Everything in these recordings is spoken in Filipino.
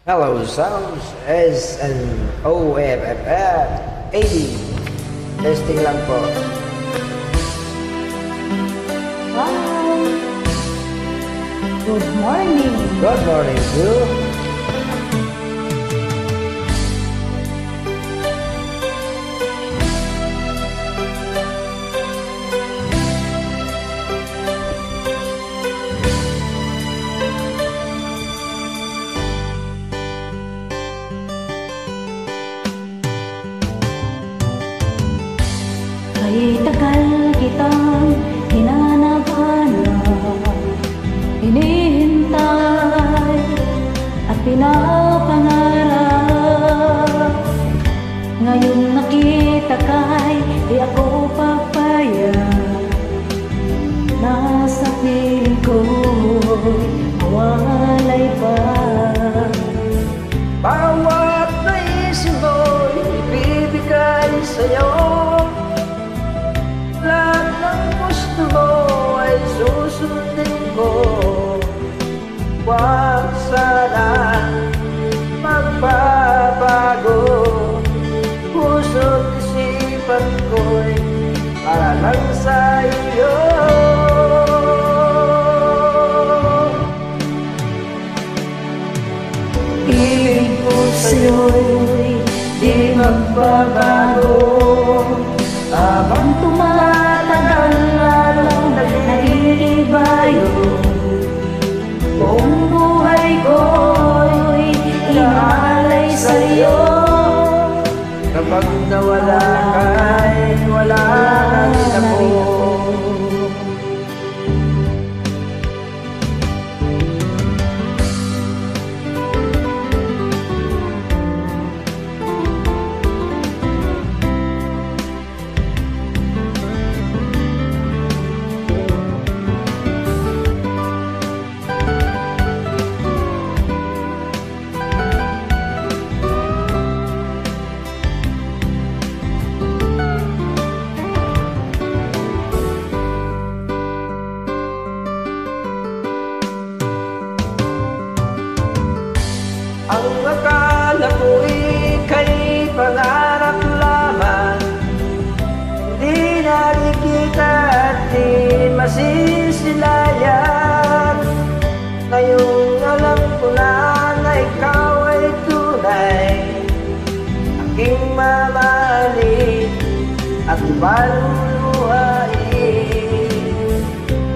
Hello, sounds SNOFFF 80. Testing lang po. Hi! Good morning! Good morning, Drew. Ay tagal kitang hinanap-hanap, hinihintay at pinapangarap. Ngayon nakita ka'y di ako papayag. Nasa piling ko'y mawalay pa. Bawat naisip mo'y ibibigay sa'yo. Lahat ng gusto mo ay susundin ko. Huwag sana magbabago. Puso't isipan ko'y para lang sa iyo. Ibig ko sa'yo'y di magbabago. Habang tumatagal lalong nag-iiba yun. Buong buhay ko'y inaalay sa'yo. Kapag nawala ka'y wala na rin ako. Ang akala ko'y kay pangarap lamang, di nakikita at di masisilayan. Ngayong alam ko na ikaw ay tunay, aking mamahalin at paluluhain.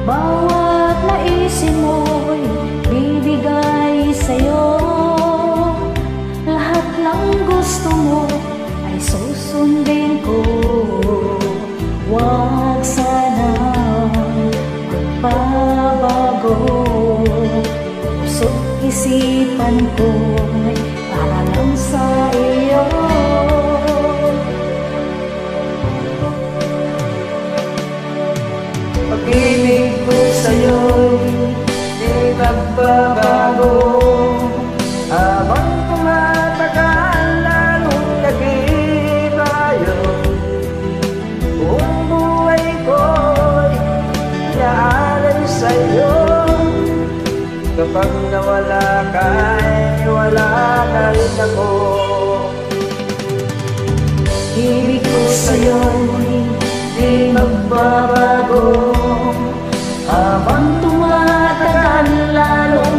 Bawat naisip mo'y bibigay sa'yo. Lahat ng gusto mo ay susundin ko. Huwag sana magbabago. Puso't isipan ko ay para lang sa iyo. Pag-ibig ko sa'yo'y di magbabago. Habang tumatagal lalong nag-iiba yun. Buong buhay ko'y inaalay sa'yo. Kapag nawala ka'y wala na rin ako. Ibig ko sa'yo'y di magbabago. Habang tumatagal lalong